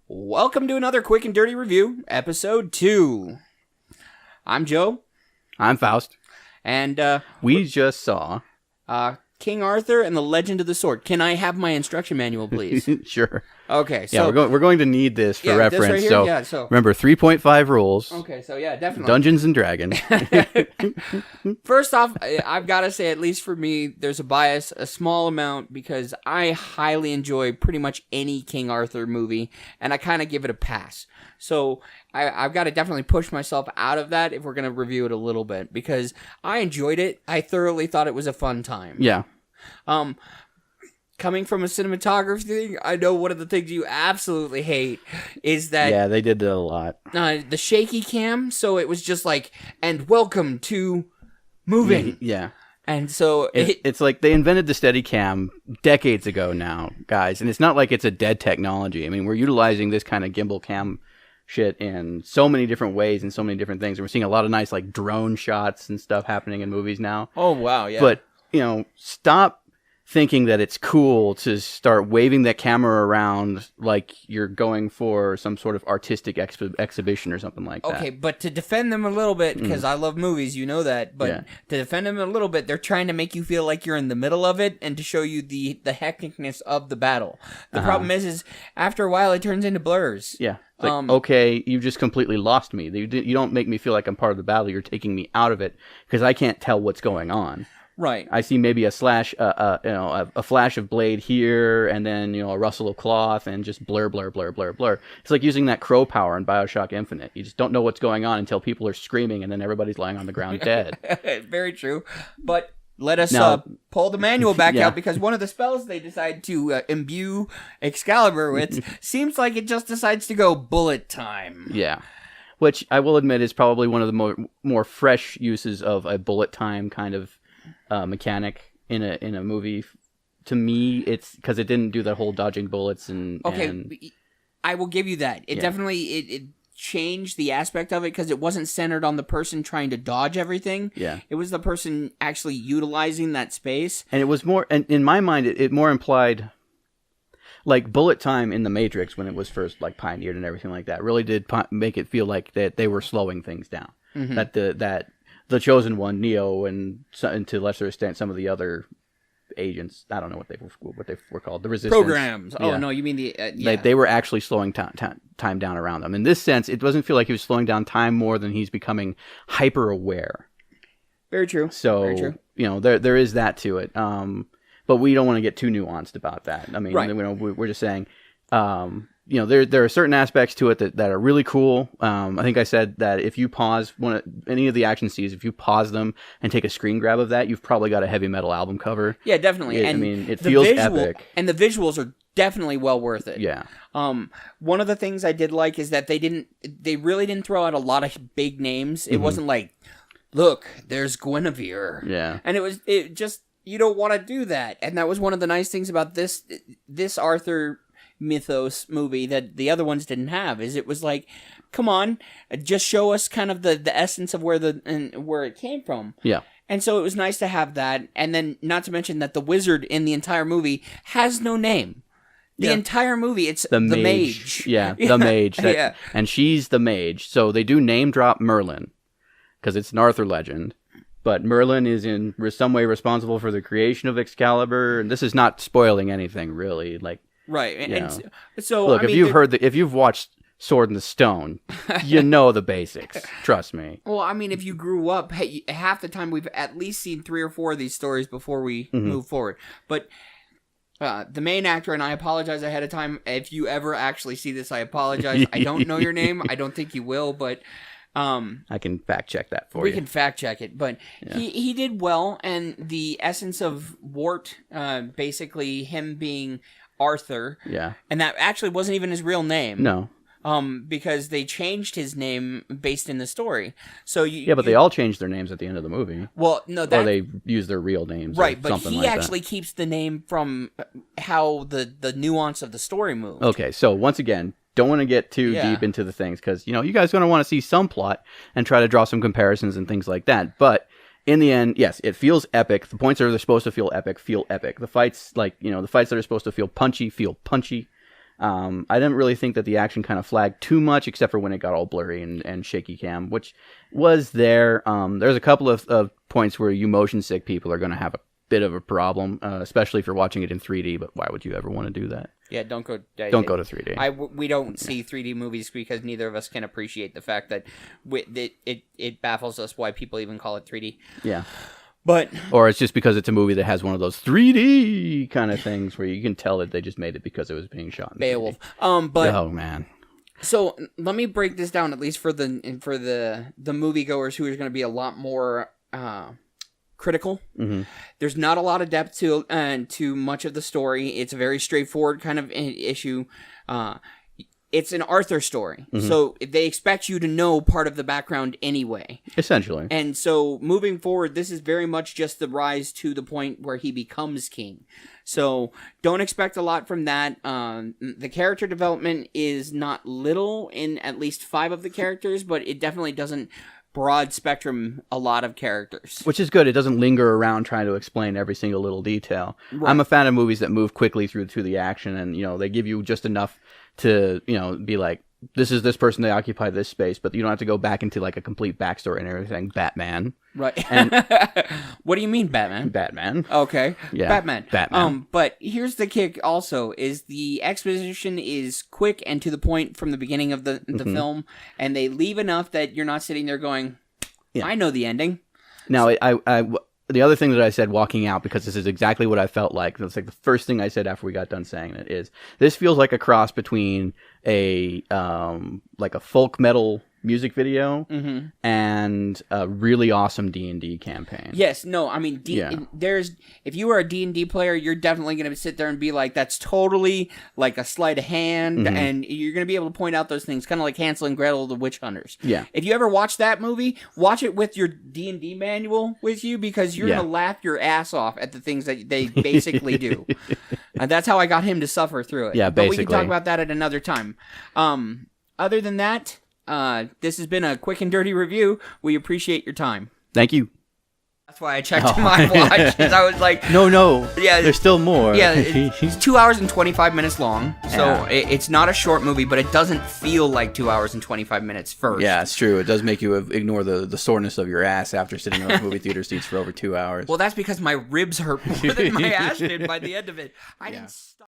Welcome to another Quick and Dirty Review, Episode 2. I'm Joe. I'm Faust. And we just saw King Arthur and the Legend of the Sword. Can I have my instruction manual, please? Sure. Okay, so... Yeah, we're going to need this for reference. This right here? So remember, 3.5 rules. Okay, so yeah, definitely. Dungeons and Dragons. First off, I've got to say, at least for me, there's a bias, a small amount, because I highly enjoy pretty much any King Arthur movie, and I kind of give it a pass. So I've got to definitely push myself out of that if we're going to review it a little bit, because I enjoyed it. I thoroughly thought it was a fun time. Yeah. Coming from a cinematography thing, I know one of the things you absolutely hate is that... Yeah, they did that a lot. The shaky cam, so it was just like, and welcome to moving. Yeah. And so... It's like they invented the Steadicam decades ago now, guys, and it's not like it's a dead technology. I mean, we're utilizing this kind of gimbal cam shit in so many different ways and so many different things. And we're seeing a lot of nice, like, drone shots and stuff happening in movies now. Oh, wow, yeah. But, stop thinking that it's cool to start waving that camera around like you're going for some sort of artistic exhibition or something like that. Okay, but to defend them a little bit, because I love movies, you know that, but to defend them a little bit, they're trying to make you feel like you're in the middle of it and to show you the hecticness of the battle. The problem is after a while it turns into blurs. Yeah. It's like, okay, you just completely lost me. You don't make me feel like I'm part of the battle. You're taking me out of it because I can't tell what's going on. Right. I see maybe a flash of blade here, and then a rustle of cloth, and just blur, blur, blur, blur, blur. It's like using that crow power in BioShock Infinite. You just don't know what's going on until people are screaming, and then everybody's lying on the ground dead. Very true. But let us now, pull the manual back out, because one of the spells they decide to imbue Excalibur with seems like it just decides to go bullet time. Yeah. Which I will admit is probably one of the more fresh uses of a bullet time kind of mechanic in a movie. To me, it's because it didn't do that whole dodging bullets and I will give you that. It definitely it changed the aspect of it, because it wasn't centered on the person trying to dodge everything. Yeah, it was the person actually utilizing that space, and it was more. And in my mind, it more implied, like, bullet time in the Matrix when it was first pioneered and everything like that. Really did make it feel like that they were slowing things down. Mm-hmm. That the Chosen One, Neo, and to lesser extent some of the other agents, I don't know what they were called, the Resistance programs. Oh no, you mean the they were actually slowing time down around them. In this sense, it doesn't feel like he was slowing down time more than he's becoming hyper aware. Very true. So very true. There is that to it. But we don't want to get too nuanced about that. I mean, we're just saying. There are certain aspects to it that are really cool. I think I said that if you pause any of the action scenes, if you pause them and take a screen grab of that, you've probably got a heavy metal album cover. Yeah, definitely. It feels epic. And the visuals are definitely well worth it. Yeah. One of the things I did like is that they really didn't throw out a lot of big names. It wasn't like, look, there's Guinevere. Yeah. And it just, you don't want to do that. And that was one of the nice things about this Arthur mythos movie that the other ones didn't have, is it was like, come on, just show us kind of the essence of where it came from. Yeah. And so it was nice to have that. And then not to mention that the wizard in the entire movie has no name. The entire movie, it's the mage. Yeah, the mage. And she's the mage. So they do name drop Merlin, because it's an Arthur legend. But Merlin is in some way responsible for the creation of Excalibur. And this is not spoiling anything, really. Right, and so look, if you've watched Sword in the Stone, you know the basics. Trust me. Well, I mean, if you grew up, half the time we've at least seen 3 or 4 of these stories before we move forward. But the main actor, and I apologize ahead of time if you ever actually see this. I apologize. I don't know your name. I don't think you will, but I can fact check that for you. We can fact check it, but he did well, and the essence of Wart, basically him being Arthur. Yeah. And that actually wasn't even his real name. No. Because they changed his name based in the story. So but they all changed their names at the end of the movie. Well, no, or they use their real names. Right, but he actually keeps the name from how the nuance of the story moved. Okay, so once again, don't want to get too deep into the things, because you guys are going to want to see some plot and try to draw some comparisons and things like that. But in the end, yes, it feels epic. The points that are supposed to feel epic. The fights, the fights that are supposed to feel punchy. I didn't really think that the action kind of flagged too much, except for when it got all blurry and shaky cam, which was there. There's a couple of points where you motion sick people are going to have a bit of a problem, especially if you're watching it in 3D. But why would you ever want to do that? Yeah, don't go to 3D. We don't see 3D movies because neither of us can appreciate the fact that it baffles us why people even call it 3D. Yeah. But or it's just because it's a movie that has one of those 3D kind of things where you can tell that they just made it because it was being shot in Beowulf. 3D. But oh man. So let me break this down at least for the moviegoers who are going to be a lot more critical. Mm-hmm. There's not a lot of depth to much of the story. It's a very straightforward kind of issue. It's an Arthur story, so they expect you to know part of the background anyway. Essentially. And so moving forward, this is very much just the rise to the point where he becomes king. So don't expect a lot from that. The character development is not little in at least 5 of the characters, but it definitely doesn't broad spectrum a lot of characters. Which is good. It doesn't linger around trying to explain every single little detail. Right. I'm a fan of movies that move quickly through the action, and they give you just enough to be like, this is this person, they occupy this space, but you don't have to go back into like a complete backstory and everything. Batman. Right. And what do you mean, Batman? Batman. Okay. Yeah. Batman. But here's the kick also, is the exposition is quick and to the point from the beginning of the film, and they leave enough that you're not sitting there going, I know the ending. Now, the other thing that I said walking out, because this is exactly what I felt like, it's like the first thing I said after we got done saying it, is this feels like a cross between a folk metal music video and a really awesome D&D campaign. Yes, no, I mean, if you are a D&D player, you're definitely going to sit there and be like, that's totally like a sleight of hand, and you're going to be able to point out those things, kind of like Hansel and Gretel, the witch hunters. Yeah. If you ever watch that movie, watch it with your D&D manual with you, because you're going to laugh your ass off at the things that they basically do. And that's how I got him to suffer through it. Yeah, basically. But we can talk about that at another time. Other than that, this has been a quick and dirty review. We appreciate your time. Thank you. That's why I checked my watch, because I was like... No. Yeah, there's still more. Yeah, it's 2 hours and 25 minutes long, so it's not a short movie, but it doesn't feel like 2 hours and 25 minutes first. Yeah, it's true. It does make you ignore the soreness of your ass after sitting in those movie theater seats for over 2 hours. Well, that's because my ribs hurt more than my ass did by the end of it. I didn't stop.